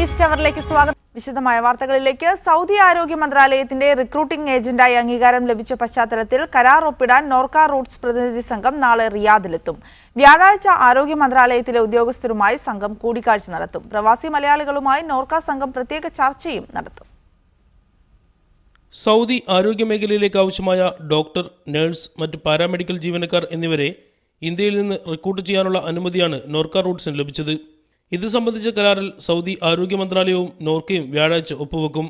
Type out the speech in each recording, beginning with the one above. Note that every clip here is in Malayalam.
ഈസ്റ്റ് അവറിലേക്ക് സ്വാഗതം. വിശദമായ വാർത്തകളിലേക്ക്. സൗദി ആരോഗ്യ മന്ത്രാലയത്തിന്റെ റിക്രൂട്ടിംഗ് ഏജന്റായി അംഗീകാരം ലഭിച്ച പശ്ചാത്തലത്തിൽ കരാർ ഒപ്പിടാൻ നോർക്ക റൂട്ട്സ് പ്രതിനിധി സംഘം നാളെ റിയാദിലെത്തും. വ്യാഴാഴ്ച ആരോഗ്യ മന്ത്രാലയത്തിലെ ഉദ്യോഗസ്ഥരുമായി സംഘം കൂടിക്കാഴ്ച നടത്തും. പ്രവാസി മലയാളികളുമായി നോർക്ക സംഘം പ്രത്യേക ചർച്ചയും നടത്തും. സൗദി ആരോഗ്യ മേഖലയിലേക്ക് ആവശ്യമായ ഡോക്ടർ, നഴ്സ്, മറ്റ് പാരാമെഡിക്കൽ ജീവനക്കാർ എന്നിവരെ ഇന്ത്യയിൽ നിന്ന് റിക്രൂട്ട് ചെയ്യാനുള്ള അനുമതിയാണ് നോർക്ക റൂട്ട്സിന് ലഭിച്ചത്. ഇത് സംബന്ധിച്ച കരാറിൽ സൗദി ആരോഗ്യ മന്ത്രാലയവും നോർക്കയും വ്യാഴാഴ്ച ഒപ്പുവെക്കും.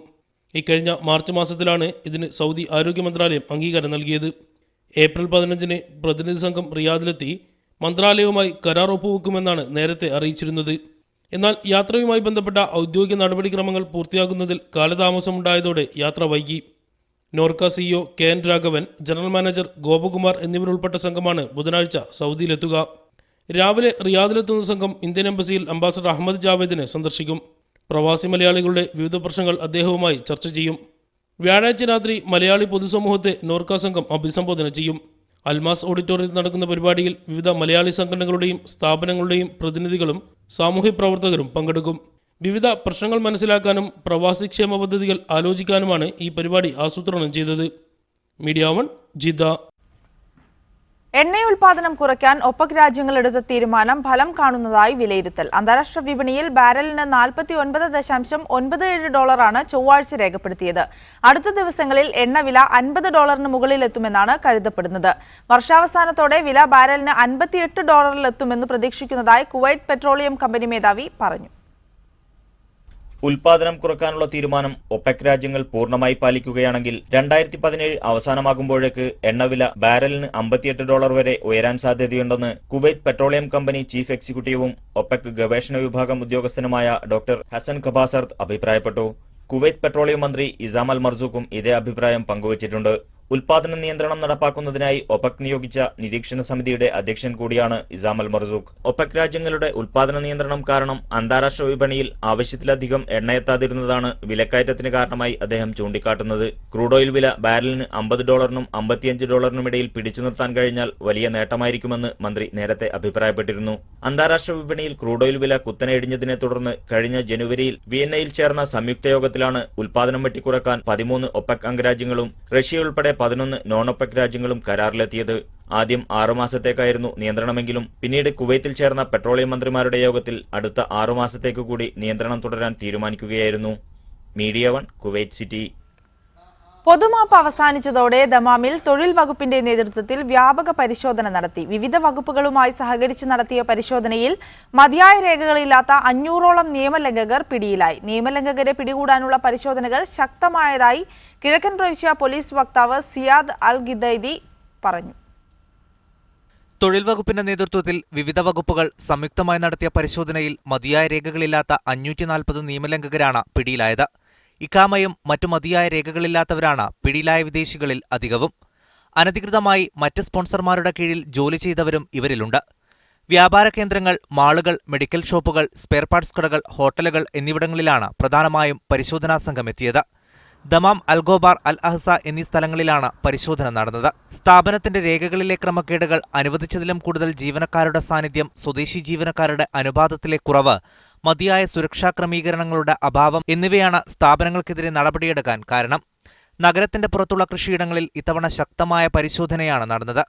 ഇക്കഴിഞ്ഞ മാർച്ച് മാസത്തിലാണ് ഇതിന് സൗദി ആരോഗ്യ മന്ത്രാലയം അംഗീകാരം നൽകിയത്. ഏപ്രിൽ 15-ന് പ്രതിനിധി സംഘം റിയാദിലെത്തി മന്ത്രാലയവുമായി കരാർ ഒപ്പുവെക്കുമെന്നാണ് നേരത്തെ അറിയിച്ചിരുന്നത്. എന്നാൽ യാത്രയുമായി ബന്ധപ്പെട്ട ഔദ്യോഗിക നടപടിക്രമങ്ങൾ പൂർത്തിയാക്കുന്നതിൽ കാലതാമസമുണ്ടായതോടെ യാത്ര വൈകി. NORKA CEO K N. Raghavan, general manager Gopakumar എന്നിവരുൾപ്പെട്ട സംഘമാണ് ബുധനാഴ്ച സൗദിയിലെത്തുക. രാവിലെ റിയാദിലെത്തുന്ന സംഘം ഇന്ത്യൻ എംബസിയിൽ അംബാസഡർ അഹമ്മദ് ജാവേദിനെ സന്ദർശിക്കും. പ്രവാസി മലയാളികളുടെ വിവിധ പ്രശ്നങ്ങൾ അദ്ദേഹവുമായി ചർച്ച ചെയ്യും. വ്യാഴാഴ്ച രാത്രി മലയാളി പൊതുസമൂഹത്തെ നോർക്ക സംഘം അഭിസംബോധന ചെയ്യും. അൽമാസ് ഓഡിറ്റോറിയത്തിൽ നടക്കുന്ന പരിപാടിയിൽ വിവിധ മലയാളി സംഘടനകളുടെയും സ്ഥാപനങ്ങളുടെയും പ്രതിനിധികളും സാമൂഹ്യ പ്രവർത്തകരും പങ്കെടുക്കും. വിവിധ പ്രശ്നങ്ങൾ മനസ്സിലാക്കാനും പ്രവാസി ക്ഷേമ പദ്ധതികൾ ആലോചിക്കാനുമാണ് ഈ പരിപാടി ആസൂത്രണം ചെയ്തത്. Media 1, Jeddah. എണ്ണ ഉൽപാദനം കുറയ്ക്കാൻ ഒപെക് രാജ്യങ്ങൾ എടുത്ത തീരുമാനം ഫലം കാണുന്നതായി വിലയിരുത്തൽ. അന്താരാഷ്ട്ര വിപണിയിൽ ബാരലിന് $49.97 ചൊവ്വാഴ്ച രേഖപ്പെടുത്തിയത്. അടുത്ത ദിവസങ്ങളിൽ എണ്ണവില $50 മുകളിലെത്തുമെന്നാണ് കരുതപ്പെടുന്നത്. വർഷാവസാനത്തോടെ വില ബാരലിന് $58 പ്രതീക്ഷിക്കുന്നതായി കുവൈറ്റ് പെട്രോളിയം കമ്പനി മേധാവി പറഞ്ഞു. ഉൽപാദനം കുറക്കാനുള്ള തീരുമാനം ഒപെക് രാജ്യങ്ങൾ പൂർണ്ണമായി പാലിക്കുകയാണെങ്കിൽ 2017 അവസാനമാകുമ്പോഴേക്ക് എണ്ണവില ബാരലിന് $58 വരെ ഉയരാൻ സാധ്യതയുണ്ടെന്ന് കുവൈറ്റ് പെട്രോളിയം കമ്പനി ചീഫ് എക്സിക്യൂട്ടീവും ഒപെക് ഗവേഷണ വിഭാഗം ഉദ്യോഗസ്ഥനുമായ ഡോക്ടർ ഹസൻ ഖബാസർത്ത് അഭിപ്രായപ്പെട്ടു. കുവൈറ്റ് പെട്രോളിയം മന്ത്രി ഇസാം അൽ മർസൂഖും ഇതേ അഭിപ്രായം പങ്കുവച്ചിട്ടുണ്ട്. ഉൽപാദന നിയന്ത്രണം നടപ്പാക്കുന്നതിനായി ഒപെക് നിയോഗിച്ച നിരീക്ഷണ സമിതിയുടെ അധ്യക്ഷൻ കൂടിയാണ് ഇസാം അൽ മർസൂഖ്. ഒപെക് രാജ്യങ്ങളുടെ ഉൽപാദന നിയന്ത്രണം കാരണം അന്താരാഷ്ട്ര വിപണിയിൽ ആവശ്യത്തിലധികം എണ്ണയെത്താതിരുന്നതാണ് വിലക്കയറ്റത്തിന് കാരണമായി അദ്ദേഹം ചൂണ്ടിക്കാട്ടുന്നത്. ക്രൂഡ് ഓയിൽ വില ബാരലിന് $50-നും $55-നും ഇടയിൽ പിടിച്ചു നിർത്താൻ കഴിഞ്ഞാൽ വലിയ നേട്ടമായിരിക്കുമെന്ന് മന്ത്രി നേരത്തെ അഭിപ്രായപ്പെട്ടിരുന്നു. അന്താരാഷ്ട്ര വിപണിയിൽ ക്രൂഡ് ഓയിൽ വില കുത്തനെ ഇടിഞ്ഞതിനെ തുടർന്ന് കഴിഞ്ഞ ജനുവരിയിൽ വിയന്നയിൽ ചേർന്ന സംയുക്ത യോഗത്തിലാണ് ഉൽപാദനം വെട്ടിക്കുറക്കാൻ 13 ഒപെക് അംഗരാജ്യങ്ങളും റഷ്യ ഉൾപ്പെടെ 11 നോൺ ഒപെക് രാജ്യങ്ങളും കരാറിലെത്തിയത്. ആദ്യം 6 മാസത്തേക്കായിരുന്നു നിയന്ത്രണമെങ്കിലും പിന്നീട് കുവൈത്തിൽ ചേർന്ന പെട്രോളിയം മന്ത്രിമാരുടെ യോഗത്തിൽ അടുത്ത 6 മാസത്തേക്ക് കൂടി നിയന്ത്രണം തുടരാൻ തീരുമാനിക്കുകയായിരുന്നു. Media 1, Kuwait city. പൊതുമാപ്പ് അവസാനിച്ചതോടെ ദമാമിൽ തൊഴിൽ വകുപ്പിന്റെ നേതൃത്വത്തിൽ വ്യാപക പരിശോധന നടത്തി. വിവിധ വകുപ്പുകളുമായി സഹകരിച്ച് നടത്തിയ പരിശോധനയിൽ മതിയായ രേഖകളില്ലാത്ത 500ഓളം നിയമലംഘകർ പിടിയിലായി. നിയമലംഘകരെ പിടികൂടാനുള്ള പരിശോധനകൾ ശക്തമായതായി കിഴക്കൻ പ്രവിശ്യ പോലീസ് വക്താവ് സിയാദ് അൽ ഗിദൈദി പറഞ്ഞു. തൊഴിൽ വകുപ്പിന്റെ നേതൃത്വത്തിൽ വിവിധ വകുപ്പുകൾ സംയുക്തമായി നടത്തിയ പരിശോധനയിൽ മതിയായ രേഖകളില്ലാത്ത 540 നിയമലംഘകരാണ് പിടിയിലായത്. ഇഖാമയും മറ്റു മതിയായ രേഖകളില്ലാത്തവരാണ് പിടിയിലായ വിദേശികളിൽ അധികവും. അനധികൃതമായി മറ്റ് സ്പോൺസർമാരുടെ കീഴിൽ ജോലി ചെയ്തവരും ഇവരിലുണ്ട്. വ്യാപാര കേന്ദ്രങ്ങൾ, മാളുകൾ, മെഡിക്കൽ ഷോപ്പുകൾ, സ്പെയർ പാർട്സ് കടകൾ, ഹോട്ടലുകൾ എന്നിവിടങ്ങളിലാണ് പ്രധാനമായും പരിശോധനാ സംഘം എത്തിയത്. ദമാം, അൽഗോബാർ, അൽ അഹ്സ എന്നീ സ്ഥലങ്ങളിലാണ് പരിശോധന നടന്നത്. സ്ഥാപനത്തിന്റെ രേഖകളിലെ ക്രമക്കേടുകൾ, അനുവദിച്ചതിലും കൂടുതൽ ജീവനക്കാരുടെ സാന്നിധ്യം, സ്വദേശി ജീവനക്കാരുടെ അനുപാതത്തിലെ കുറവ്, മതിയായ സുരക്ഷാ ക്രമീകരണങ്ങളുടെ അഭാവം എന്നിവയാണ് സ്ഥാപനങ്ങൾക്കെതിരെ നടപടിയെടുക്കാൻ കാരണം. നഗരത്തിന്റെ പുറത്തുള്ള കൃഷിയിടങ്ങളിൽ ഇത്തവണ ശക്തമായ പരിശോധനയാണ് നടന്നത്.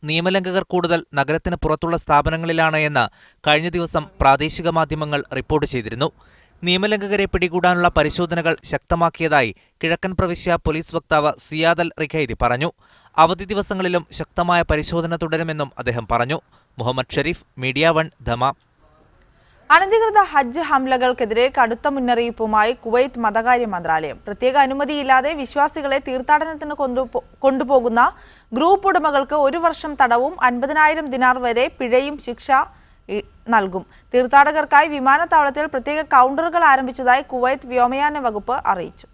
നിയമലംഘകർ കൂടുതൽ നഗരത്തിന് പുറത്തുള്ള സ്ഥാപനങ്ങളിലാണ് എന്ന് കഴിഞ്ഞ ദിവസം പ്രാദേശിക മാധ്യമങ്ങൾ റിപ്പോർട്ട് ചെയ്തിരുന്നു. നിയമലംഘകരെ പിടികൂടാനുള്ള പരിശോധനകൾ ശക്തമാക്കിയതായി കിഴക്കൻ പ്രവിശ്യ പോലീസ് വക്താവ് സിയാദ് അൽ റിഖൈദി പറഞ്ഞു. അവധി ദിവസങ്ങളിലും ശക്തമായ പരിശോധന തുടരുമെന്നും അദ്ദേഹം പറഞ്ഞു. Muhammad Sharif, media 1, Dammam. അനധികൃത ഹജ്ജ് ഹംലകൾക്കെതിരെ കടുത്ത മുന്നറിയിപ്പുമായി കുവൈത്ത് മതകാര്യ മന്ത്രാലയം. പ്രത്യേക അനുമതിയില്ലാതെ വിശ്വാസികളെ തീർത്ഥാടനത്തിന് കൊണ്ടുപോകുന്ന ഗ്രൂപ്പ് ഉടമകൾക്ക് 1 വർഷം തടവും 50,000 ദിനാർ വരെ പിഴയും ശിക്ഷ നൽകും. തീർത്ഥാടകർക്കായി വിമാനത്താവളത്തിൽ പ്രത്യേക കൗണ്ടറുകൾ ആരംഭിച്ചതായി കുവൈത്ത് വ്യോമയാന വകുപ്പ് അറിയിച്ചു.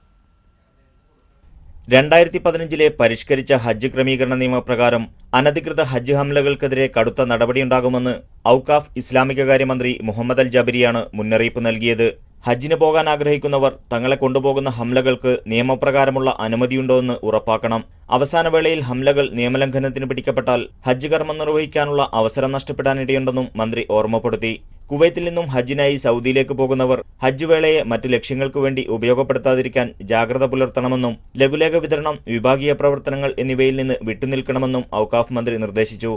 2015 പരിഷ്കരിച്ച ഹജ്ജ് ക്രമീകരണ നിയമപ്രകാരം അനധികൃത ഹജ്ജ് ഹംലകൾക്കെതിരെ കടുത്ത നടപടിയുണ്ടാകുമെന്ന് ഔക്കാഫ് ഇസ്ലാമികകാര്യമന്ത്രി മുഹമ്മദ് അൽ ജബരിയാണ് മുന്നറിയിപ്പ് നൽകിയത്. ഹജ്ജിന് പോകാൻ ആഗ്രഹിക്കുന്നവർ തങ്ങളെ കൊണ്ടുപോകുന്ന ഹംലകൾക്ക് നിയമപ്രകാരമുള്ള അനുമതിയുണ്ടോ എന്ന് ഉറപ്പാക്കണം. അവസാനവേളയിൽ ഹംലകൾ നിയമലംഘനത്തിന് പിടിക്കപ്പെട്ടാൽ ഹജ്ജ് കർമ്മം നിർവഹിക്കാനുള്ള അവസരം നഷ്ടപ്പെടാനിടയുണ്ടെന്നും മന്ത്രി ഓർമ്മപ്പെടുത്തി. കുവൈത്തിൽ നിന്നും ഹജ്ജിനായി സൗദിയിലേക്ക് പോകുന്നവർ ഹജ്ജ് വേളയെ മറ്റു ലക്ഷ്യങ്ങൾക്കു വേണ്ടി ഉപയോഗപ്പെടുത്താതിരിക്കാൻ ജാഗ്രത പുലർത്തണമെന്നും ലഘുലേഖ വിതരണം, വിഭാഗീയ പ്രവർത്തനങ്ങൾ എന്നിവയിൽ നിന്ന് വിട്ടുനിൽക്കണമെന്നും ഔക്കാഫ് മന്ത്രി നിർദ്ദേശിച്ചു.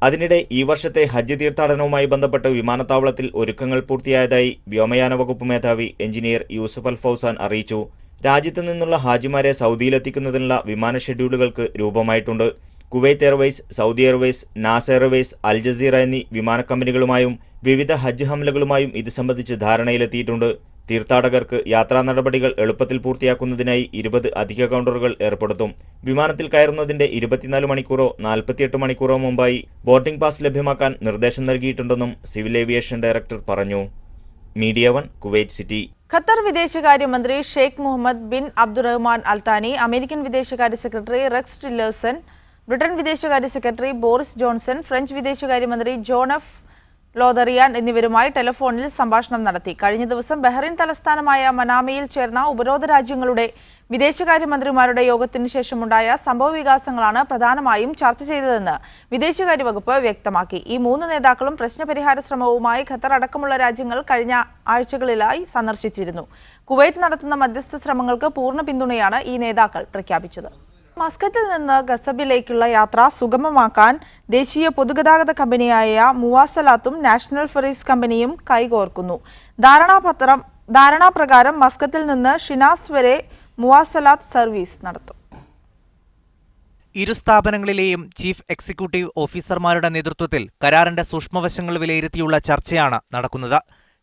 അതിനിടെ ഈ വർഷത്തെ ഹജ്ജ് തീർത്ഥാടനവുമായി ബന്ധപ്പെട്ട് വിമാനത്താവളത്തിൽ ഒരുക്കങ്ങൾ പൂർത്തിയായതായി വ്യോമയാന വകുപ്പ് മേധാവി എഞ്ചിനീയർ യൂസഫ് അൽ ഫൗസാൻ അറിയിച്ചു. രാജ്യത്തു നിന്നുള്ള ഹാജിമാരെ സൗദിയിലെത്തിക്കുന്നതിനുള്ള വിമാന ഷെഡ്യൂളുകൾക്ക് രൂപമായിട്ടുണ്ട്. കുവൈത്ത് എയർവേസ്, സൗദി എയർവേസ്, നാസ് എയർവേസ്, അൽ ജസീറ എന്നീ വിമാന കമ്പനികളുമായും വിവിധ ഹജ്ജ് ഹംലകളുമായും ഇത് സംബന്ധിച്ച് ധാരണയിലെത്തിയിട്ടുണ്ട്. തീർത്ഥാടകർക്ക് യാത്രാ നടപടികൾ എളുപ്പത്തിൽ പൂർത്തിയാക്കുന്നതിനായി 20 അധിക കൗണ്ടറുകൾ ഏർപ്പെടുത്തും. വിമാനത്തിൽ കയറുന്നതിന്റെ 24 മണിക്കൂറോ 48 മണിക്കൂറോ മുമ്പായി ബോർഡിംഗ് പാസ് ലഭ്യമാക്കാൻ നിർദ്ദേശം നൽകിയിട്ടുണ്ടെന്നും സിവിൽ ഏവിയേഷൻ ഡയറക്ടർ പറഞ്ഞു. Media 1 Kuwait city. ഖത്തർ വിദേശകാര്യമന്ത്രി Sheikh Muhammad bin Abdulrahman Al Thani, American വിദേശകാര്യ സെക്രട്ടറി റെക്സ് ടില്ലേഴ്സൺ, ബ്രിട്ടൻ വിദേശകാര്യ സെക്രട്ടറി ബോറിസ് ജോൺസൺ, ഫ്രഞ്ച് വിദേശകാര്യമന്ത്രി ജോൺ എഫ് ലോദറിയാൻ എന്നിവരുമായി ടെലിഫോണിൽ സംഭാഷണം നടത്തി. കഴിഞ്ഞ ദിവസം ബഹ്റൈൻ തലസ്ഥാനമായ മനാമയിൽ ചേർന്ന ഉപരോധ രാജ്യങ്ങളുടെ വിദേശകാര്യമന്ത്രിമാരുടെ യോഗത്തിനു ശേഷമുണ്ടായ സംഭവവികാസങ്ങളാണ് പ്രധാനമായും ചർച്ച ചെയ്തതെന്ന് വിദേശകാര്യ വകുപ്പ് വ്യക്തമാക്കി. ഈ 3 നേതാക്കളും പ്രശ്നപരിഹാര ശ്രമവുമായി ഖത്തർ അടക്കമുള്ള രാജ്യങ്ങൾ കഴിഞ്ഞ ആഴ്ചകളിലായി സന്ദർശിച്ചിരുന്നു. കുവൈത്ത് നടത്തുന്ന മധ്യസ്ഥ ശ്രമങ്ങൾക്ക് പൂർണ്ണ പിന്തുണയാണ് ഈ നേതാക്കൾ പ്രഖ്യാപിച്ചത്. മസ്കറ്റിൽ നിന്ന് ഗസബിലേക്കുള്ള യാത്ര സുഗമമാക്കാൻ ദേശീയ പൊതുഗതാഗത കമ്പനിയായ മുവാസലാത്തും നാഷണൽ ഫെറീസ് കമ്പനിയും കൈകോർക്കുന്നു. ധാരണാപ്രകാരം മസ്കറ്റിൽ നിന്ന് ഷിനാസ് വരെ മുവാസലാത്ത് സർവീസ് നടത്തും. ഇരു സ്ഥാപനങ്ങളിലെയും ചീഫ് എക്സിക്യൂട്ടീവ് ഓഫീസർമാരുടെ നേതൃത്വത്തിൽ കരാറിന്റെ സൂക്ഷ്മവശങ്ങൾ വിലയിരുത്തിയുള്ള ചർച്ചയാണ് നടക്കുന്നത്.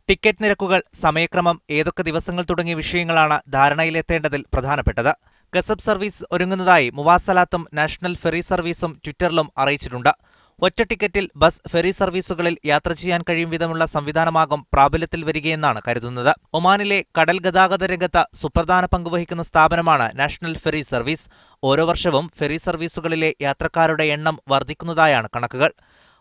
ടിക്കറ്റ് നിരക്കുകൾ, സമയക്രമം, ഏതൊക്കെ ദിവസങ്ങൾ തുടങ്ങിയ വിഷയങ്ങളാണ് ധാരണയിലെത്തേണ്ടതിൽ പ്രധാനപ്പെട്ടത്. ഗസബ് സർവീസ് ഒരുങ്ങുന്നതായി മുവാസലാത്തും നാഷണൽ ഫെറി സർവീസും ട്വിറ്ററിലും അറിയിച്ചിട്ടുണ്ട്. ഒറ്റ ടിക്കറ്റിൽ ബസ്, ഫെറി സർവീസുകളിൽ യാത്ര ചെയ്യാൻ കഴിയും വിധമുള്ള സംവിധാനമാകും പ്രാബല്യത്തിൽ വരികയെന്നാണ് കരുതുന്നത്. ഒമാനിലെ കടൽ ഗതാഗത രംഗത്ത് സുപ്രധാന പങ്കുവഹിക്കുന്ന സ്ഥാപനമാണ് നാഷണൽ ഫെറി സർവീസ്. ഓരോ വർഷവും ഫെറി സർവീസുകളിലെ യാത്രക്കാരുടെ എണ്ണം വർദ്ധിക്കുന്നതായാണ് കണക്കുകൾ.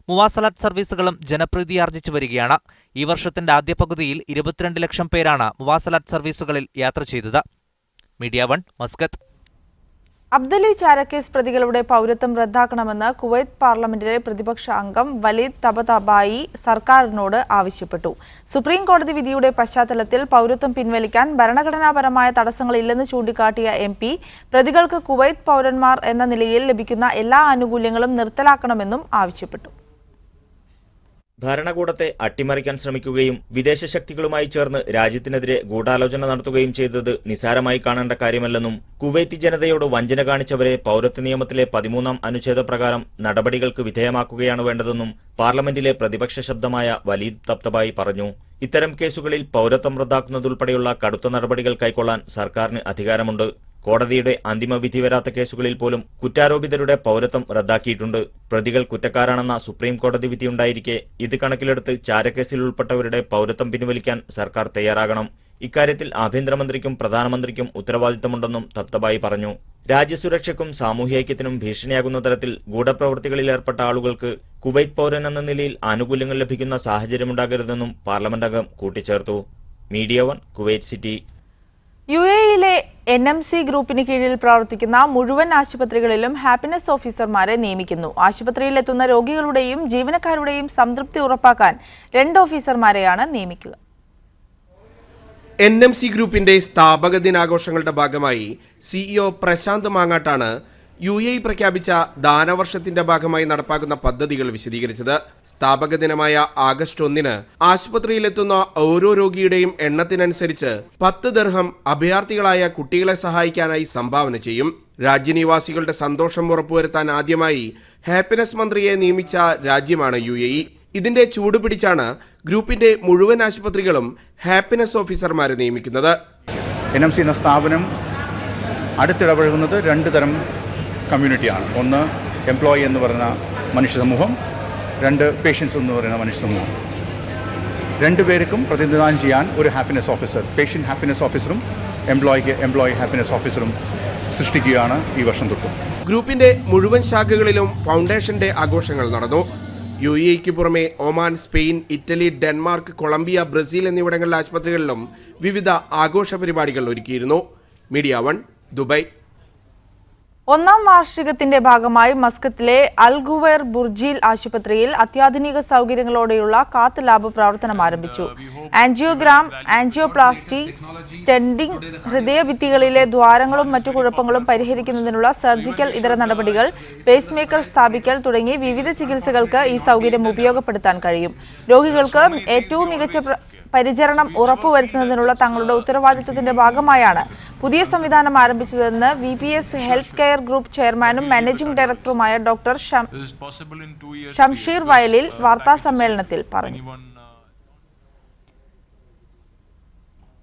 മുവാസലാത്ത് സർവീസുകളും ജനപ്രീതിയാർജിച്ചു വരികയാണ്. ഈ വർഷത്തിന്റെ ആദ്യ പകുതിയിൽ 22 ലക്ഷം പേരാണ് മുവാസലാത്ത് സർവീസുകളിൽ യാത്ര ചെയ്തത്. Media 1 Muscat. അബ്ദലി ചാരക്കേസ് പ്രതികളുടെ പൗരത്വം റദ്ദാക്കണമെന്ന് കുവൈത്ത് പാർലമെന്റിലെ പ്രതിപക്ഷ അംഗം വലീദ് തബതബായി സർക്കാരിനോട് ആവശ്യപ്പെട്ടു. സുപ്രീം കോടതി വിധിയുടെ പശ്ചാത്തലത്തിൽ പൗരത്വം പിൻവലിക്കാൻ ഭരണഘടനാപരമായ തടസ്സങ്ങളില്ലെന്ന് ചൂണ്ടിക്കാട്ടിയ MP, പ്രതികൾക്ക് കുവൈത്ത് പൗരന്മാർ എന്ന നിലയിൽ ലഭിക്കുന്ന എല്ലാ ആനുകൂല്യങ്ങളും നിർത്തലാക്കണമെന്നും ആവശ്യപ്പെട്ടു. ഭരണകൂടത്തെ അട്ടിമറിക്കാൻ ശ്രമിക്കുകയും വിദേശ ശക്തികളുമായി ചേർന്ന് രാജ്യത്തിനെതിരെ ഗൂഢാലോചന നടത്തുകയും ചെയ്തത് നിസാരമായി കാണേണ്ട കാര്യമല്ലെന്നും കുവൈത്തി ജനതയോട് വഞ്ചന കാണിച്ചവരെ പൗരത്വ നിയമത്തിലെ 13-ാം അനുച്ഛേദപ്രകാരം നടപടികൾക്ക് വിധേയമാക്കുകയാണ് വേണ്ടതെന്നും പാർലമെന്റിലെ പ്രതിപക്ഷ ശബ്ദമായ വലീദ് തബ്തബായി പറഞ്ഞു. ഇത്തരം കേസുകളിൽ പൗരത്വം റദ്ദാക്കുന്നതുൾപ്പെടെയുള്ള കടുത്ത നടപടികൾ കൈക്കൊള്ളാൻ സർക്കാരിന് അധികാരമുണ്ട്. കോടതിയുടെ അന്തിമ വിധി വരാത്ത കേസുകളിൽ പോലും കുറ്റാരോപിതരുടെ പൗരത്വം റദ്ദാക്കിയിട്ടുണ്ട്. പ്രതികൾ കുറ്റക്കാരാണെന്ന സുപ്രീം കോടതി വിധിയുണ്ടായിരിക്കെ ഇത് കണക്കിലെടുത്ത് ചാരക്കേസിൽ ഉൾപ്പെട്ടവരുടെ പൗരത്വം പിൻവലിക്കാൻ സർക്കാർ തയ്യാറാകണം. ഇക്കാര്യത്തിൽ ആഭ്യന്തരമന്ത്രിക്കും പ്രധാനമന്ത്രിക്കും ഉത്തരവാദിത്തമുണ്ടെന്നും തബ്തബായി പറഞ്ഞു. രാജ്യസുരക്ഷയ്ക്കും സാമൂഹ്യൈക്യത്തിനും ഭീഷണിയാകുന്ന തരത്തിൽ ഗൂഢപ്രവൃത്തികളിൽ ഏർപ്പെട്ട ആളുകൾക്ക് കുവൈത്ത് പൗരൻ എന്ന നിലയിൽ ആനുകൂല്യങ്ങൾ ലഭിക്കുന്ന സാഹചര്യമുണ്ടാകരുതെന്നും പാർലമെന്റ് അംഗം കൂട്ടിച്ചേർത്തു. Media 1 Kuwait city. UAE-യിലെ NMC ഗ്രൂപ്പിന് കീഴിൽ പ്രവർത്തിക്കുന്ന മുഴുവൻ ആശുപത്രികളിലും ഹാപ്പിനെസ് ഓഫീസർമാരെ നിയമിക്കുന്നു. ആശുപത്രിയിലെത്തുന്ന രോഗികളുടെയും ജീവനക്കാരുടെയും സംതൃപ്തി ഉറപ്പാക്കാൻ 2 ഓഫീസർമാരെയാണ് നിയമിക്കുക. NMC ഗ്രൂപ്പിന്റെ സ്ഥാപക ദിനാഘോഷങ്ങളുടെ ഭാഗമായി CEO പ്രശാന്ത് മാങ്ങാട്ടാണ് UAE പ്രഖ്യാപിച്ച ദാനവർഷത്തിന്റെ ഭാഗമായി നടപ്പാക്കുന്ന പദ്ധതികൾ വിശദീകരിച്ചത്. സ്ഥാപക ദിനമായ ആഗസ്റ്റ് 1-ന് ആശുപത്രിയിലെത്തുന്ന ഓരോ രോഗിയുടെയും എണ്ണത്തിനനുസരിച്ച് 10 ദിർഹം അഭയാർത്ഥികളായ കുട്ടികളെ സഹായിക്കാനായി സംഭാവന ചെയ്യും. രാജ്യനിവാസികളുടെ സന്തോഷം ഉറപ്പുവരുത്താൻ ആദ്യമായി ഹാപ്പിനെസ് മന്ത്രിയെ നിയമിച്ച രാജ്യമാണ് UAE. ഇതിന്റെ ചൂടുപിടിച്ചാണ് ഗ്രൂപ്പിന്റെ മുഴുവൻ ആശുപത്രികളും ഹാപ്പിനെസ് ഓഫീസർമാരെ നിയമിക്കുന്നത്. NMC എന്ന സ്ഥാപനം അടുത്തിടപഴകുന്നത് 2 തരം കമ്മ്യൂണിറ്റിയാണ്. ഒന്ന് എംപ്ലോയി എന്ന് പറയുന്ന മനുഷ്യ സമൂഹം, 2 പേഷ്യൻസ് എന്ന് പറയുന്ന മനുഷ്യ സമൂഹം. 2 പേർക്കും പ്രതിനിധാനം ചെയ്യാൻ ഒരു ഹാപ്പിനെസ് ഓഫീസർ, പേഷ്യൻ്റ് ഹാപ്പിനെസ് ഓഫീസറും എംപ്ലോയി ഹാപ്പിനെസ് ഓഫീസറും സൃഷ്ടിക്കുകയാണ് ഈ വർഷം തൊട്ട്. ഗ്രൂപ്പിന്റെ മുഴുവൻ ശാഖകളിലും ഫൗണ്ടേഷൻ ഡേ ആഘോഷങ്ങൾ നടന്നു. UAE-ക്ക് പുറമെ Oman, Spain, Italy, Denmark, Colombia, Brazil എന്നിവിടങ്ങളിലെ ആശുപത്രികളിലും വിവിധ ആഘോഷ പരിപാടികൾ ഒരുക്കിയിരുന്നു. Media 1 Dubai. ഒന്നാം വാർഷികത്തിന്റെ ഭാഗമായി മസ്കത്തിലെ അൽ ഖുവൈർ ബുർജിൽ ആശുപത്രിയിൽ അത്യാധുനിക സൗകര്യങ്ങളോടെയുള്ള കാത്ത് ലാബ് പ്രവർത്തനം ആരംഭിച്ചു. ആൻജിയോഗ്രാം, ആൻജിയോപ്ലാസ്റ്റി, സ്റ്റെൻഡിംഗ്, ഹൃദയഭിത്തികളിലെ ദ്വാരങ്ങളും മറ്റു കുഴപ്പങ്ങളും പരിഹരിക്കുന്നതിനുള്ള സർജിക്കൽ ഇതര നടപടികൾ, പേസ്മേക്കർ സ്ഥാപിക്കൽ തുടങ്ങി വിവിധ ചികിത്സകൾക്ക് ഈ സൗകര്യം ഉപയോഗപ്പെടുത്താൻ കഴിയും. രോഗികൾക്ക് ഏറ്റവും മികച്ച പരിചരണം ഉറപ്പുവരുത്തുന്നതിനുള്ള തങ്ങളുടെ ഉത്തരവാദിത്തത്തിന്റെ ഭാഗമായാണ് പുതിയ സംവിധാനം ആരംഭിച്ചതെന്ന് VPS ഹെൽത്ത് കെയർ ഗ്രൂപ്പ് ചെയർമാനും മാനേജിംഗ് ഡയറക്ടറുമായ ഡോക്ടർ ഷംഷീർ വയലിൽ വാർത്താസമ്മേളനത്തിൽ പറഞ്ഞു.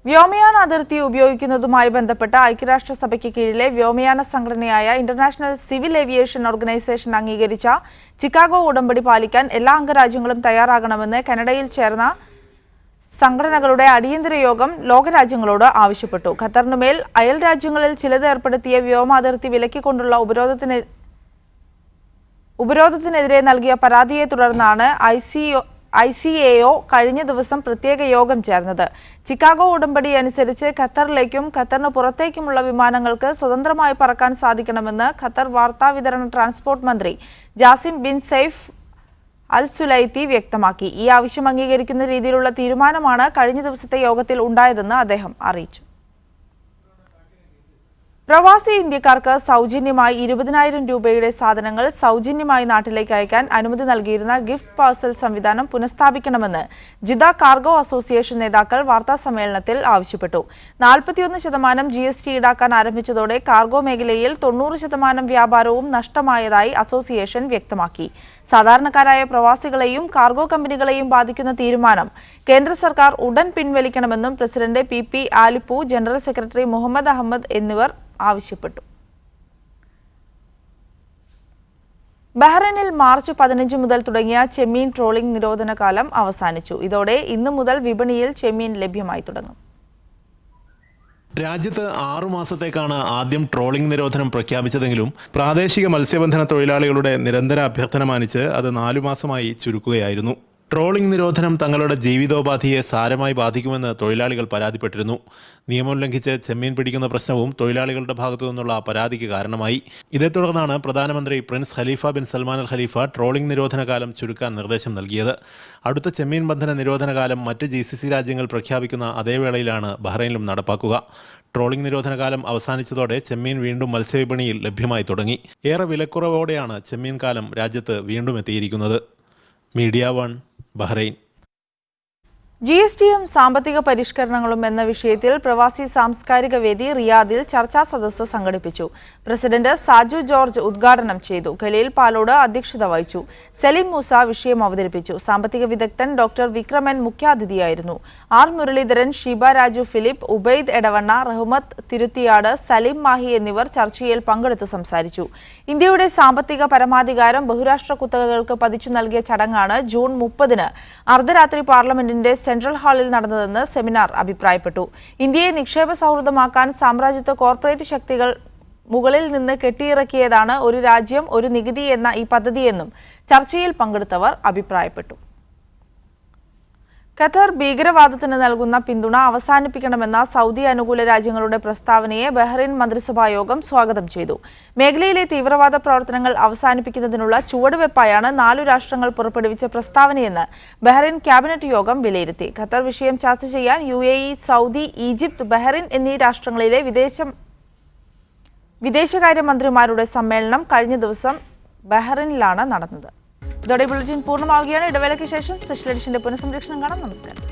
വ്യോമയാന അതിർത്തി ഉപയോഗിക്കുന്നതുമായി ബന്ധപ്പെട്ട ഐക്യരാഷ്ട്രസഭയ്ക്ക് കീഴിലെ വ്യോമയാന സംഘടനയായ ഇന്റർനാഷണൽ സിവിൽ ഏവിയേഷൻ ഓർഗനൈസേഷൻ അംഗീകരിച്ച ചിക്കാഗോ ഉടമ്പടി പാലിക്കാൻ എല്ലാ അംഗരാജ്യങ്ങളും തയ്യാറാകണമെന്ന് കാനഡയിൽ ചേർന്ന സംഘടനകളുടെ അടിയന്തര യോഗം ലോകരാജ്യങ്ങളോട് ആവശ്യപ്പെട്ടു. ഖത്തറിനുമേൽ അയൽ രാജ്യങ്ങളിൽ ചിലത് ഏർപ്പെടുത്തിയ വ്യോമ അതിർത്തി വിലക്കിക്കൊണ്ടുള്ള ഉപരോധത്തിനെതിരെ നൽകിയ പരാതിയെ തുടർന്നാണ് ICAO കഴിഞ്ഞ ദിവസം പ്രത്യേക യോഗം ചേർന്നത്. ചിക്കാഗോ ഉടമ്പടി അനുസരിച്ച് ഖത്തറിലേക്കും ഖത്തറിന് പുറത്തേക്കുമുള്ള വിമാനങ്ങൾക്ക് സ്വതന്ത്രമായി പറക്കാൻ സാധിക്കണമെന്ന് ഖത്തർ വാർത്താവിതരണ ട്രാൻസ്പോർട്ട് മന്ത്രി ജാസിം ബിൻ സൈഫ് അൽ സുലൈത്തി വ്യക്തമാക്കി. ഈ ആവശ്യം അംഗീകരിക്കുന്ന രീതിയിലുള്ള തീരുമാനമാണ് കഴിഞ്ഞ ദിവസത്തെ യോഗത്തിൽ ഉണ്ടായതെന്ന് അദ്ദേഹം അറിയിച്ചു. പ്രവാസി ഇന്ത്യക്കാർക്ക് സൗജന്യമായി 20,000 രൂപയുടെ സാധനങ്ങൾ സൗജന്യമായി നാട്ടിലേക്ക് അയക്കാൻ അനുമതി നൽകിയിരുന്ന ഗിഫ്റ്റ് പാഴ്സൽ സംവിധാനം പുനഃസ്ഥാപിക്കണമെന്ന് ജിദ്ദ കാർഗോ അസോസിയേഷൻ നേതാക്കൾ വാർത്താസമ്മേളനത്തിൽ ആവശ്യപ്പെട്ടു. 41% GST ഈടാക്കാൻ ആരംഭിച്ചതോടെ കാർഗോ മേഖലയിൽ 90% വ്യാപാരവും നഷ്ടമായതായി അസോസിയേഷൻ വ്യക്തമാക്കി. സാധാരണക്കാരായ പ്രവാസികളെയും കാർഗോ കമ്പനികളെയും ബാധിക്കുന്ന തീരുമാനം കേന്ദ്ര സർക്കാർ ഉടൻ പിൻവലിക്കണമെന്നും president PP Alippu, general secretary Muhammad Ahmed എന്നിവർ ആവശ്യപ്പെട്ടു. ബഹ്റൈനിൽ മാർച്ച് 15 മുതൽ തുടങ്ങിയ ചെമ്മീൻ ട്രോളിംഗ് നിരോധന കാലം അവസാനിച്ചു. ഇതോടെ ഇന്നു മുതൽ വിപണിയിൽ ചെമ്മീൻ ലഭ്യമായി തുടങ്ങും. രാജ്യത്ത് 6 മാസത്തേക്കാണ് ആദ്യം ട്രോളിംഗ് നിരോധനം പ്രഖ്യാപിച്ചതെങ്കിലും പ്രാദേശിക മത്സ്യബന്ധന തൊഴിലാളികളുടെ നിരന്തര അഭ്യർത്ഥന മാനിച്ച് അത് 4 മാസമായി ചുരുക്കുകയായിരുന്നു. ട്രോളിംഗ് നിരോധനം തങ്ങളുടെ ജീവിതോപാധിയെ സാരമായി ബാധിക്കുമെന്ന് തൊഴിലാളികൾ പരാതിപ്പെട്ടിരുന്നു. നിയമം ലംഘിച്ച് ചെമ്മീൻ പിടിക്കുന്ന പ്രശ്നവും തൊഴിലാളികളുടെ ഭാഗത്തു നിന്നുള്ള പരാതിക്ക് കാരണമായി. ഇതേ തുടർന്നാണ് പ്രധാനമന്ത്രി പ്രിൻസ് ഖലീഫ ബിൻ സൽമാൻ അൽ ഖലീഫ ട്രോളിംഗ് നിരോധന കാലം ചുരുക്കാൻ നിർദ്ദേശം നൽകിയത്. അടുത്ത ചെമ്മീൻ ബന്ധന നിരോധന കാലം മറ്റ് GCC രാജ്യങ്ങൾ പ്രഖ്യാപിക്കുന്ന അതേ വേളയിലാണ് ബഹ്റൈനിലും നടപ്പാക്കുക. ട്രോളിംഗ് നിരോധന കാലം അവസാനിച്ചതോടെ ചെമ്മീൻ വീണ്ടും മത്സ്യവിപണിയിൽ ലഭ്യമായി തുടങ്ങി. ഏറെ വിലക്കുറവോടെയാണ് ചെമ്മീൻ കാലം രാജ്യത്ത് വീണ്ടും എത്തിയിരിക്കുന്നത്. Media 1 Bahrain. GSTയും സാമ്പത്തിക പരിഷ്കരണങ്ങളും എന്ന വിഷയത്തിൽ പ്രവാസി സാംസ്കാരിക വേദി റിയാദിൽ ചർച്ചാ സദസ്സ് സംഘടിപ്പിച്ചു. പ്രസിഡന്റ് സാജു ജോർജ് ഉദ്ഘാടനം ചെയ്തു. ഖലീൽ പാലോട് അധ്യക്ഷത വഹിച്ചു. സലീം മൂസ വിഷയം അവതരിപ്പിച്ചു. സാമ്പത്തിക വിദഗ്ധൻ ഡോക്ടർ വിക്രമൻ മുഖ്യാതിഥിയായിരുന്നു. R മുരളീധരൻ, ഷീബ രാജു ഫിലിപ്പ്, ഉബൈദ് എടവണ്ണ, റഹ്മത്ത് തിരുത്തിയാട്, സലീം മാഹി എന്നിവർ ചർച്ചയിൽ പങ്കെടുത്ത് സംസാരിച്ചു. ഇന്ത്യയുടെ സാമ്പത്തിക പരമാധികാരം ബഹുരാഷ്ട്ര കുത്തകകൾക്ക് പതിച്ചു നൽകിയ ചടങ്ങാണ് ജൂൺ 30-ന് അർദ്ധരാത്രി പാർലമെന്റിന്റെ സെൻട്രൽ ഹാളിൽ നടന്നതെന്ന് സെമിനാർ അഭിപ്രായപ്പെട്ടു. ഇന്ത്യയെ നിക്ഷേപ സൗഹൃദമാക്കാൻ സാമ്രാജ്യത്വ കോർപ്പറേറ്റ് ശക്തികൾ മുകളിൽ നിന്ന് കെട്ടിയിറക്കിയതാണ് ഒരു രാജ്യം ഒരു നികുതി എന്ന ഈ പദ്ധതിയെന്നും ചർച്ചയിൽ പങ്കെടുത്തവർ അഭിപ്രായപ്പെട്ടു. ഖത്തർ ഭീകരവാദത്തിന് നൽകുന്ന പിന്തുണ അവസാനിപ്പിക്കണമെന്ന സൗദി അനുകൂല രാജ്യങ്ങളുടെ പ്രസ്താവനയെ ബഹ്റൈൻ മന്ത്രിസഭാ യോഗം സ്വാഗതം ചെയ്തു. മേഖലയിലെ തീവ്രവാദ പ്രവർത്തനങ്ങൾ അവസാനിപ്പിക്കുന്നതിനുള്ള ചുവടുവെപ്പായാണ് 4 രാഷ്ട്രങ്ങൾ പുറപ്പെടുവിച്ച പ്രസ്താവനയെന്ന് ബഹ്റൈൻ ക്യാബിനറ്റ് യോഗം വിലയിരുത്തി. ഖത്തർ വിഷയം ചർച്ച ചെയ്യാൻ UAE, സൗദി, ഈജിപ്ത്, ബഹ്റൈൻ എന്നീ രാഷ്ട്രങ്ങളിലെ വിദേശകാര്യമന്ത്രിമാരുടെ സമ്മേളനം കഴിഞ്ഞ ദിവസം ബഹ്റൈനിലാണ് നടന്നത്. ഇതോടെ ബുള്ളറ്റിൻ പൂർണ്ണമാവുകയാണ്. ഇടവേളയ്ക്ക് ശേഷം സ്പെഷ്യൽ എഡിഷന്റെ പുനഃസംരക്ഷണം കാണാം. നമസ്കാരം.